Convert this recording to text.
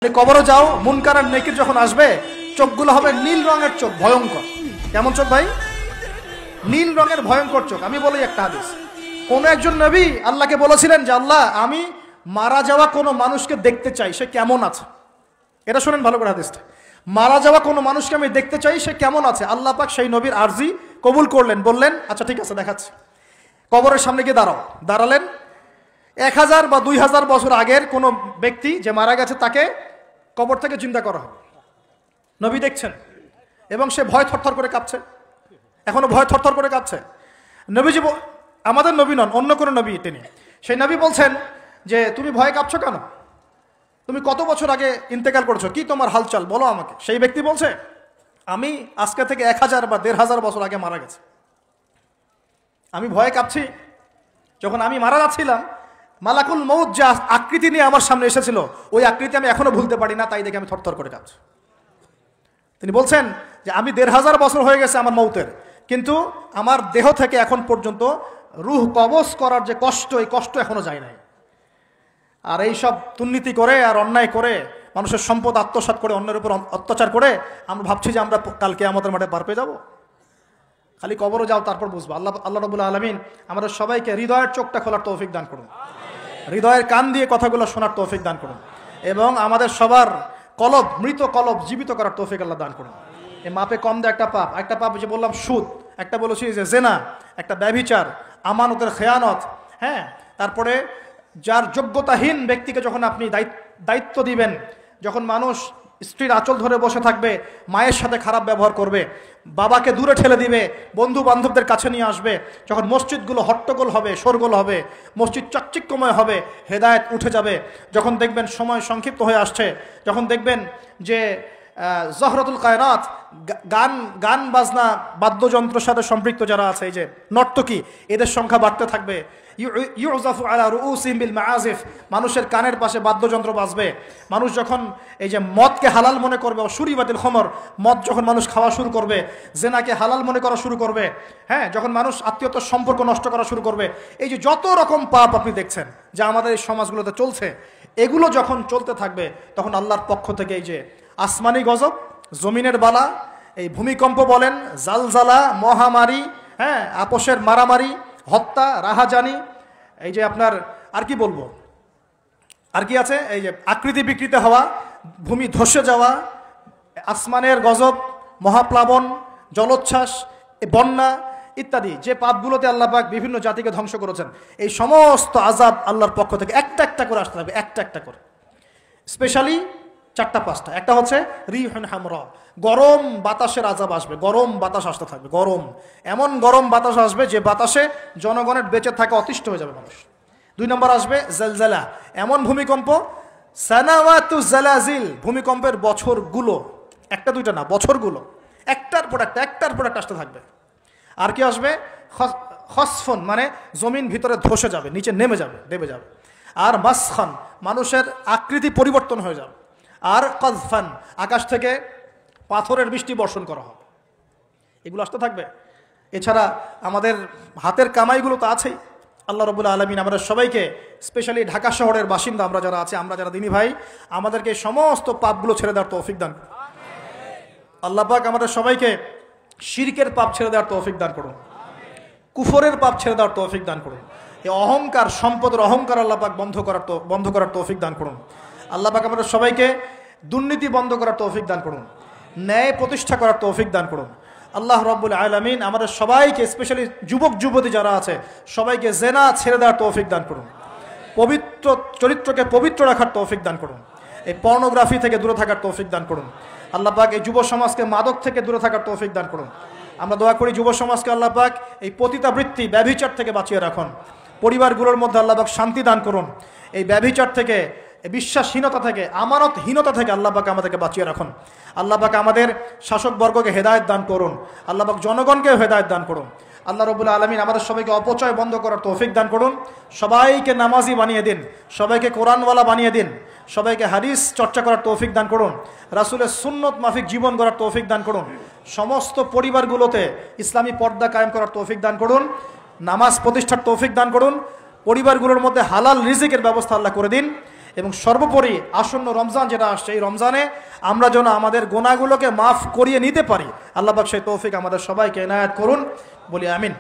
কবরে যাও, মুনকার আর নেকির যখন আসবে চোখগুলো হবে নীল রঙের চোখ, ভয়ঙ্কর। কেমন চোখ ভাই? নীল রঙের ভয়ঙ্কর চোখ। আমি বলি একটা হাদিস, কোন একজন নবী আল্লাহকে বলেছিলেন যে আল্লাহ, আমি মারা যাওয়া কোনো মানুষকে দেখতে চাই, সে কেমন আছে। এটা শুনেন ভালো করে হাদিসটা। মারা যাওয়া কোনো মানুষকে আমি দেখতে চাই, সে কেমন আছে। আল্লাহ পাক সেই নবীর আরজি কবুল করলেন, বললেন আচ্ছা ঠিক আছে দেখাচ্ছি। কবরের সামনে গিয়ে দাঁড়ালেন। 1000 বা 2000 বছর আগের কোনো ব্যক্তি যে মারা গেছে তাকে কবর থেকে চিন্তা করা হবে। নবী দেখছেন এবং সে ভয় থরথর করে কাঁপছে, এখনো ভয় থরথর করে কাঁপছে। নবীজি, আমাদের নবী নন, অন্য কোনো নবী তিনি, সেই নবী বলছেন যে তুমি ভয় কাঁপছো কেন? তুমি কত বছর আগে ইন্তেকাল করেছো, কি তোমার হালচাল বলো আমাকে। সেই ব্যক্তি বলছে আমি আজকে থেকে 1000 বা 1500 বছর আগে মারা গেছে। আমি ভয়ে কাঁপছি। যখন আমি মারা যাচ্ছিলাম, মালাকুল মউত যে আকৃতি নিয়ে আমার সামনে এসেছিল, ওই আকৃতি আমি এখনো ভুলতে পারি না, তাই দেখে আমি থরথর করে কাঁপছি। তিনি বলছেন যে আমি 1500 বছর হয়ে গেছে আমার মউতের, কিন্তু আমার দেহ থেকে এখন পর্যন্ত রূহ কবজ করার যে কষ্ট, এই কষ্ট এখনো যায় নাই। আর এই সব দুর্নীতি করে আর অন্যায় করে মানুষের সম্পদ আত্মসাৎ করে অন্যের উপর অত্যাচার করে আমরা ভাবছি যে আমরা কালকে আমাদের মাঠে পার পেয়ে যাবো। খালি কবরও যাও, তারপর বুঝবো। আল্লাহ রাব্বুল আলামিন আমাদের সবাইকে হৃদয়ের চোখটা খোলার তৌফিক দান করুন, হৃদয়ের কান দিয়ে কথাগুলো শোনার তৌফিক দান করুন, এবং আমাদের সবার কলব, মৃত কলব জীবিত করার তৌফিক আল্লাহ দান করুন। এই মাপে কম দেয় একটা পাপ যে বললাম সুদ, একটা বলেছি যে জেনা, একটা ব্যভিচার, আমানতের খেয়ানত, হ্যাঁ। তারপরে যার যোগ্যতাহীন ব্যক্তিকে যখন আপনি দায়িত্ব দিবেন, যখন মানুষ স্ত্রীর আঁচল ধরে বসে থাকবে, মায়ের সাথে খারাপ ব্যবহার করবে, বাবাকে দূরে ঠেলে দিবে, বন্ধু বান্ধবদের কাছে নিয়ে আসবে, যখন মসজিদগুলো হট্টগোল হবে, শোরগোল হবে, মসজিদ চাকচিক্যময় হবে, হেদায়েত উঠে যাবে, যখন দেখবেন সময় সংক্ষিপ্ত হয়ে আসছে, যখন দেখবেন যে জহরতুল কায়নাত, গান বাজনা বাদ্যযন্ত্রের সাথে সম্পৃক্ত যারা আছে, এই যে নর্তকী, এদের সংখ্যা বাড়তে থাকবে। ইউজাফু আলা রুউসিহিম বিল মাআজিফ, মানুষের কানের পাশে বাদ্যযন্ত্র বাজবে। মানুষ যখন এই যে মদকে হালাল মনে করবে, শুরিবাতিল খমর, মদ যখন মানুষ খাওয়া শুরু করবে, জেনাকে হালাল মনে করা শুরু করবে, হ্যাঁ, যখন মানুষ আত্মীয়তার সম্পর্ক নষ্ট করা শুরু করবে, এই যে যত রকম পাপ আপনি দেখছেন যা আমাদের এই সমাজগুলোতে চলছে, এগুলো যখন চলতে থাকবে, তখন আল্লাহর পক্ষ থেকে এই যে আসমানি গজব, জমিনের বালা, এই ভূমিকম্প বলেন, জালজালা, মহামারী, হ্যাঁ, আপোষের মারামারি, হত্যা, রাহাজানি, এই যে আপনার আর কি বলবো, আর কি আছে, এই যে আকৃতি বিকৃত হওয়া, ভূমি ধসে যাওয়া, আসমানের গজব, মহাপ্লাবন, জলোচ্ছ্বাস, বন্যা ইত্যাদি, যে পাপগুলোতে আল্লাহ পাক বিভিন্ন জাতিকে ধ্বংস করেছেন, এই সমস্ত আযাব আল্লাহর পক্ষ থেকে একটা একটা করে আসতে হবে, একটা একটা করে। স্পেশালি 4-5টা। একটা হচ্ছে রিহুন হামরা, গরম বাতাসের আযাব আসবে, গরম বাতাস আসতে থাকবে, গরম, এমন গরম বাতাস আসবে যে বাতাসে জনগণের বেঁচে থাকা অতিষ্ঠ হয়ে যাবে মানুষ। 2 নম্বর আসবে জালজালা, এমন ভূমিকম্প, সানাওয়াতু জালাজিল, ভূমিকম্পের বছরগুলো, একটা দুইটা না, বছরগুলো একটার পর একটা আসতে থাকবে। আর কি আসবে? খসফন, মানে জমিন ভিতরে ধসে যাবে, নিচে নেমে যাবে, দেবে যাবে। আর মাসখান, মানুষের আকৃতি পরিবর্তন হয়ে যাবে। আর কাযফান, আকাশ থেকে পাথরের বৃষ্টি বর্ষণ করা হবে। এগুলো আসতে থাকবে। এছাড়া আমাদের হাতের কামাইগুলো তো আছেই। আল্লাহ রাব্বুল আলামিন আমাদের সবাইকে, স্পেশালি ঢাকা শহরের বাসিন্দা আমরা যারা আছি, আমরা যারা দিনী ভাই, আমাদেরকে সমস্ত পাপগুলো ছেড়ে দেওয়ার তৌফিক দান করুন। আল্লাহ পাক আমাদের সবাইকে শিরকের পাপ ছেড়ে দেওয়ার তৌফিক দান করুন, কুফরের পাপ ছেড়ে দেওয়ার তৌফিক দান করুন। এই অহংকার, সম্পদের অহংকার আল্লাহ পাক বন্ধ করার তৌফিক দান করুন। আল্লাহ পাক আমাদের সবাইকে দুর্নীতি বন্ধ করার তৌফিক দান করুন, ন্যায় প্রতিষ্ঠা করার তৌফিক দান করুন। আল্লাহ রাব্বুল আলামিন আমাদের সবাইকে, স্পেশালি যুবক যুবতী যারা আছে, সবাইকে জেনা ছেড়ে দেওয়ার তৌফিক দান করুন, পবিত্র চরিত্রকে পবিত্র রাখার তৌফিক দান করুন, এই পর্নোগ্রাফি থেকে দূরে থাকার তৌফিক দান করুন। আল্লাহ পাক এই যুব সমাজকে মাদক থেকে দূরে থাকার তৌফিক দান করুন। আমরা দোয়া করি যুব সমাজকে আল্লাহ পাক এই পতিতাবৃত্তি, ব্যভিচার থেকে বাঁচিয়ে রাখুন। পরিবারগুলোর মধ্যে আল্লাহ পাক শান্তি দান করুন। এই ব্যভিচার থেকে, বিশ্বাসহীনতা থেকে, আমানতহীনতা থেকে আল্লাহ পাক আমাদেরকে বাঁচিয়ে রাখুন। আল্লাহ পাক আমাদের শাসকবর্গকে হেদায়েত দান করুন। আল্লাহ পাক জনগণকে হেদায়েত দান করুন। আল্লাহ রাব্বুল আলামিন আমাদের সবাইকে অপচয় বন্ধ করার তৌফিক দান করুন। সবাইকে নামাজি বানিয়ে দিন, সবাইকে কোরআনওয়ালা বানিয়ে দিন, সবাইকে হাদিস চর্চা করার তৌফিক দান করুন, রাসূলের সুন্নত মাফিক জীবন গড়ার তৌফিক দান করুন। সমস্ত পরিবারগুলোতে ইসলামী পর্দা কায়েম করার তৌফিক দান করুন, নামাজ প্রতিষ্ঠার তৌফিক দান করুন। পরিবারগুলোর মধ্যে হালাল রিজিকের ব্যবস্থা আল্লাহ করে দিন। এবং সর্বোপরি আসন্ন রমজান যেটা আসছে, এই রমজানে আমরা যেন আমাদের গুনাহগুলোকে মাফ করিয়ে নিতে পারি। আল্লাহ পাক সেই তৌফিক আমাদের সবাইকে এনায়েত করুন, বলি আমিন।